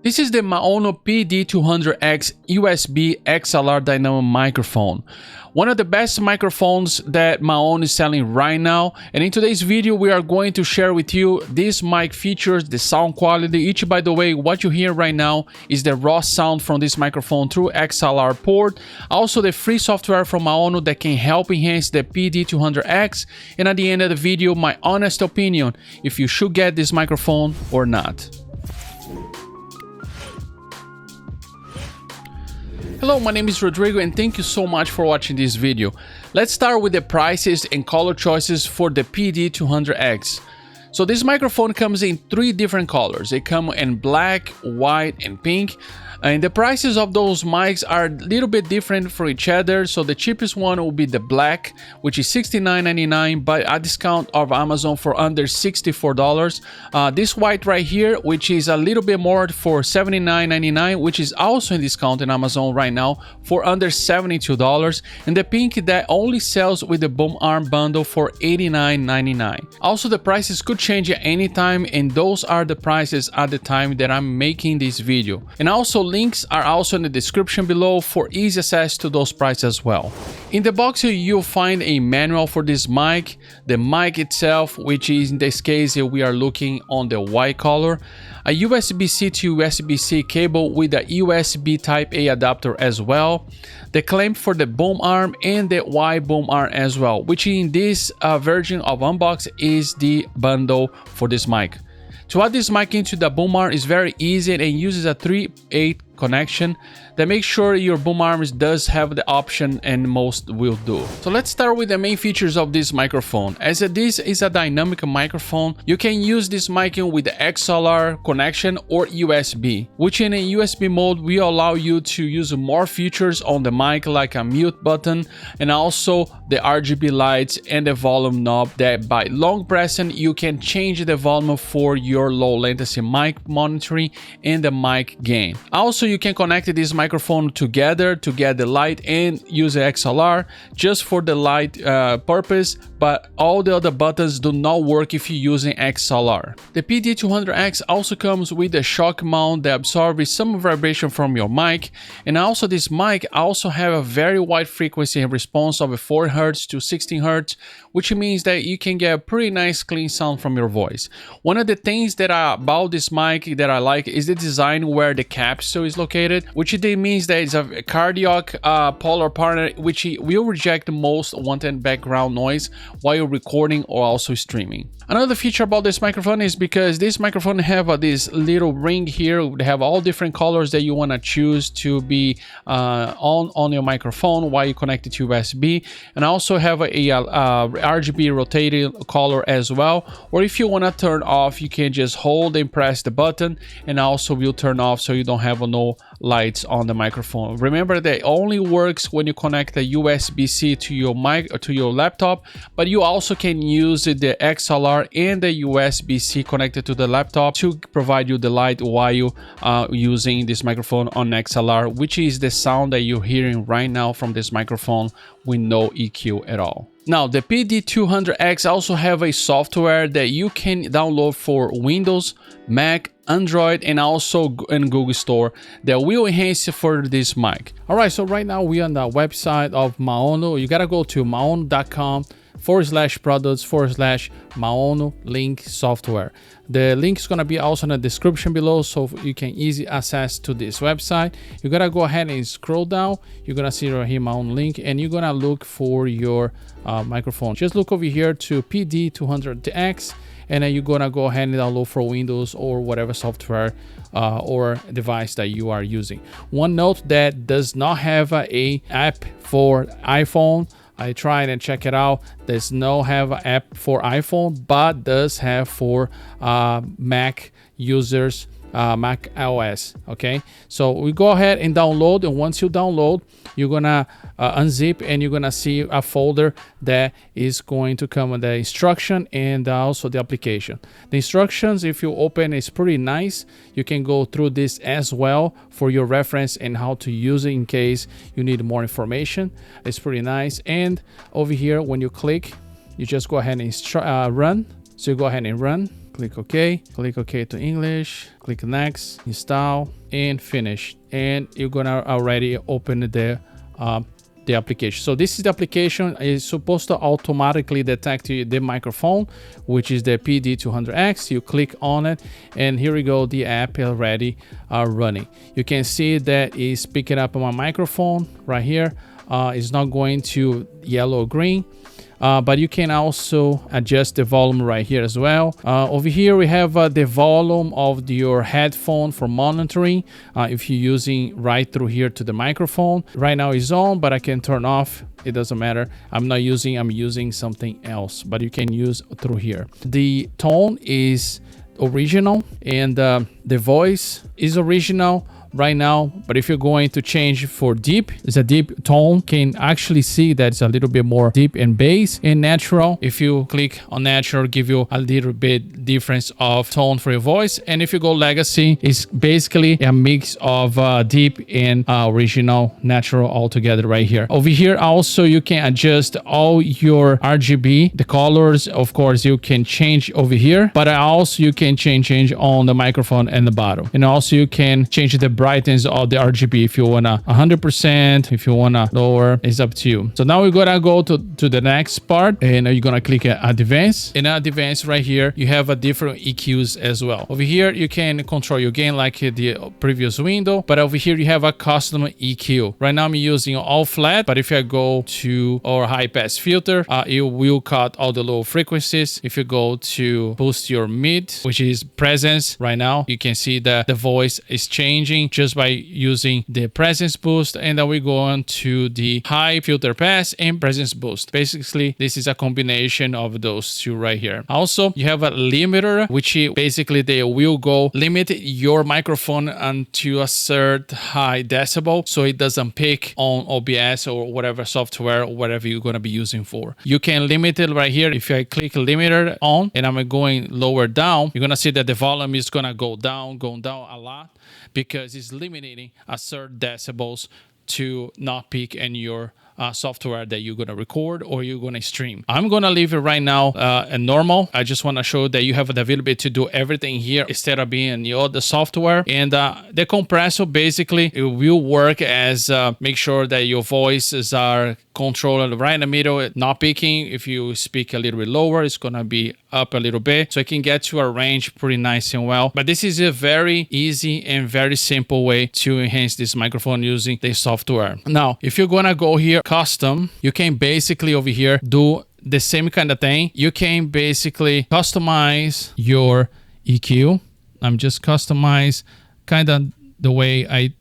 This is the Maono PD200X USB XLR dynamic microphone. One of the best microphones that Maono is selling right now, and in today's video we are going to share with you these mic features, the sound quality. By the way, what you hear right now is the raw sound from this microphone through XLR port. Also the free software from Maono that can help enhance the PD200X, and at the end of the video my honest opinion if you should get this microphone or not. Hello, my name is Rodrigo and thank you so much for watching this video. Let's start with the prices and color choices for the PD200X. So this microphone comes in 3 different colors. They come in black, white and pink. And the prices of those mics are a little bit different for each other. So the cheapest one will be the black, which is $69.99, but a discount of Amazon for under $64. This white right here, which is a little bit more for $79.99, which is also in discount in Amazon right now for under $72. And the pink that only sells with the boom arm bundle for $89.99. Also, the prices could change at any time, and those are the prices at the time that I'm making this video. And also links are also in the description below for easy access to those prices as well. In the box here you'll find a manual for this mic, the mic itself, which is in this case we are looking on the white color, a USB-C to USB-C cable with a USB Type A adapter as well, the clamp for the boom arm and the Y boom arm as well, which in this version of Unbox is the bundle for this mic. To add this mic into the boom arm is very easy and uses a 3/8 connection that makes sure your boom arm does have the option, and most will do. So let's start with the main features of this microphone. As this is a dynamic microphone, you can use this mic with the XLR connection or USB, which in a USB mode will allow you to use more features on the mic like a mute button and also the RGB lights and the volume knob that by long pressing you can change the volume for your low latency mic monitoring and the mic gain. Also, you can connect this microphone together to get the light and use the XLR just for the light purpose, but all the other buttons do not work if you're using XLR. The PD200X also comes with a shock mount that absorbs some vibration from your mic, and also this mic also have a very wide frequency response of 4 Hz to 16 Hz, which means that you can get a pretty nice clean sound from your voice. One of the things that about this mic that I like is the design where the capsule is located, which means that it's a cardiac polar partner, which will reject most wanted background noise while you're recording or also streaming. Another feature about this microphone is because this microphone have this little ring here. They have all different colors that you want to choose to be on your microphone while you connect it to USB, and also have a RGB rotating color as well. Or if you want to turn off, you can just hold and press the button, and also will turn off so you don't have no lights on the microphone. Remember that it only works when you connect the USB-C to your mic or to your laptop, but you also can use the XLR and the USB-C connected to the laptop to provide you the light while you using this microphone on XLR, which is the sound that you're hearing right now from this microphone with no EQ at all. Now, the PD200X also have a software that you can download for Windows, Mac, Android, and also in Google Store that will enhance for this mic. All right, so right now we are on the website of Maono. You gotta go to maono.com/products/Maono link software. The link is gonna be also in the description below, so you can easy access to this website. You gotta go ahead and scroll down. You're gonna see right here Maono link, and you're gonna look for your microphone. Just look over here to PD200X, and then you're gonna go ahead and download for Windows or whatever software or device that you are using. One note that does not have a app for iPhone. I tried and check it out. There's no have an app for iPhone, but does have for Mac users, Mac OS. Okay, so we go ahead and download, and once you download, you're gonna unzip, and you're gonna see a folder that is going to come with the instruction and also the application. The instructions, if you open, is pretty nice. You can go through this as well for your reference and how to use it in case you need more information. It's pretty nice. And over here, when you click, you just go ahead and run. So you go ahead and run, click OK to English, click next, install, and finish. And you're gonna already open the application. So this is the application. It's supposed to automatically detect the microphone, which is the PD200X. You click on it, and here we go, the app already running. You can see that it's picking up on my microphone right here. It's not going to yellow or green. But you can also adjust the volume right here as well. Over here we have the volume of your headphone for monitoring. If you're using right through here to the microphone. Right now it's on, but I can turn off. It doesn't matter. I'm using something else, but you can use through here. The tone is original, and the voice is original right now, but if you're going to change for deep, it's a deep tone, can actually see that it's a little bit more deep and bass. And natural, if you click on natural, give you a little bit difference of tone for your voice. And if you go legacy, it's basically a mix of deep and original natural all together right here. Over here also you can adjust all your RGB, the colors. Of course you can change over here, but also you can change on the microphone and the bottom. And also you can change the brightness of the RGB if you wanna 100%, if you wanna lower, it's up to you. So now we're gonna go to the next part, and you're gonna click advanced. In advanced right here, you have a different EQs as well. Over here, you can control your gain like the previous window, but over here you have a custom EQ. Right now I'm using all flat, but if I go to our high pass filter, it will cut all the low frequencies. If you go to boost your mid, which is presence, right now you can see that the voice is changing just by using the presence boost. And then we go on to the high filter pass and presence boost. Basically this is a combination of those two right here. Also you have a limiter, which basically they will go limit your microphone unto a certain high decibel, so it doesn't pick on OBS or whatever software or whatever you're going to be using for. You can limit it right here. If I click limiter on and I'm going lower down, you're going to see that the volume is going to go down a lot, because it's limiting a certain decibels to not peak in your software that you're going to record or you're going to stream. I'm going to leave it right now at normal. I just want to show that you have the ability to do everything here instead of being in the other software. And the compressor, basically it will work as make sure that your voices are controlled right in the middle, not peaking. If you speak a little bit lower, it's going to be up a little bit, so it can get to a range pretty nice and well. But this is a very easy and very simple way to enhance this microphone using the software. Now if you're gonna go here custom, you can basically over here do the same kind of thing. You can basically customize your EQ. I'm just customize kind of the way I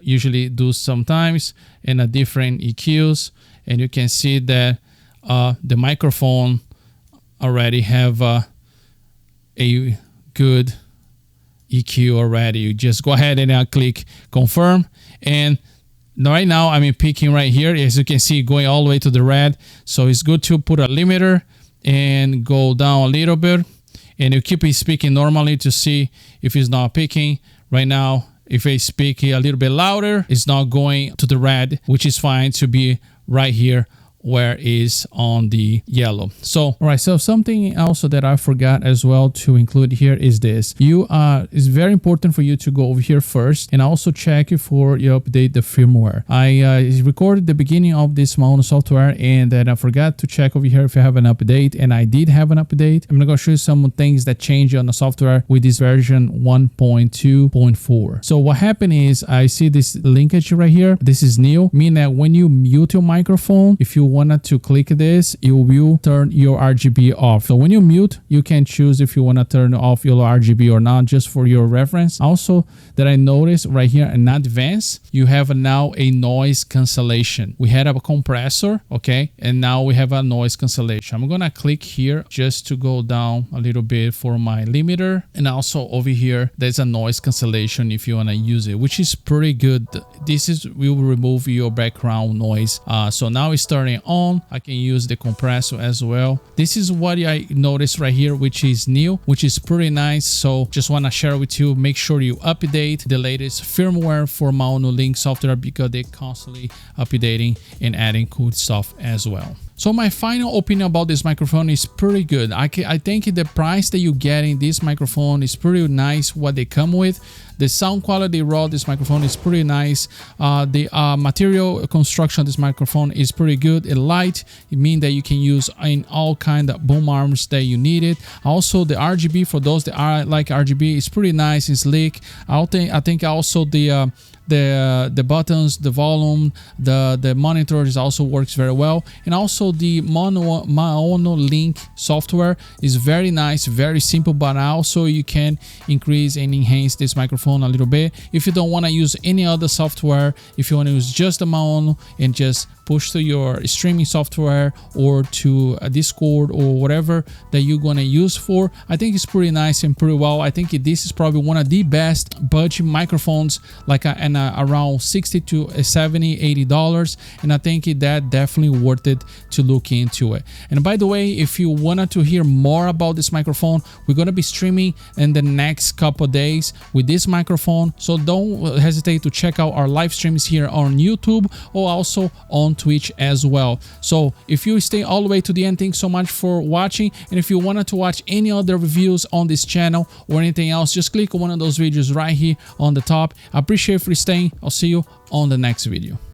usually do sometimes in a different EQs, and you can see that the microphone already have a good EQ already. You just go ahead and click confirm, and right now I'm picking right here, as you can see, going all the way to the red. So it's good to put a limiter and go down a little bit, and you keep it speaking normally to see if it's not picking. Right now if I speak a little bit louder, it's not going to the red, which is fine to be right here where is on the yellow. So all right, so something else that I forgot as well to include here is this. It's very important for you to go over here first and also check for you update the firmware. I recorded the beginning of this Maono software, and then I forgot to check over here if you have an update, and I did have an update. I'm gonna show you some things that change on the software with this version 1.2.4. So what happened is I see this linkage right here. This is new, meaning that when you mute your microphone, if you wanted to click this, you will turn your RGB off. So when you mute, you can choose if you want to turn off your RGB or not, just for your reference. Also, that I noticed right here in advanced, you have now a noise cancellation. We had a compressor, okay, and now we have a noise cancellation. I'm gonna click here just to go down a little bit for my limiter, and also over here there's a noise cancellation if you want to use it, which is pretty good. This will remove your background noise. So now it's turning on. I can use the compressor as well. This is what I noticed right here, which is new, which is pretty nice. So just want to share with you. Make sure you update the latest firmware for Maono Link software, because they're constantly updating and adding cool stuff as well. So my final opinion about this microphone is pretty good. I think the price that you get in this microphone is pretty nice, what they come with. The sound quality raw this microphone is pretty nice. The material construction of this microphone is pretty good. It's light. It means that you can use in all kind of boom arms that you need it. Also the RGB, for those that are like RGB, is pretty nice and sleek. I think also the buttons, the volume, the monitors also works very well, and also the Maono Link software is very nice, very simple, but also you can increase and enhance this microphone a little bit if you don't want to use any other software. If you want to use just the Maono and just push to your streaming software or to a Discord or whatever that you're going to use for, I think it's pretty nice and pretty well. I think this is probably one of the best budget microphones, like around $60 to $70, $80, and I think that definitely worth it to look into it. And by the way, if you wanted to hear more about this microphone, we're going to be streaming in the next couple of days with this microphone, so don't hesitate to check out our live streams here on YouTube or also on Twitch as well. So if you stay all the way to the end, thanks so much for watching, and if you wanted to watch any other reviews on this channel or anything else, just click on one of those videos right here on the top. I appreciate you for staying. I'll see you on the next video.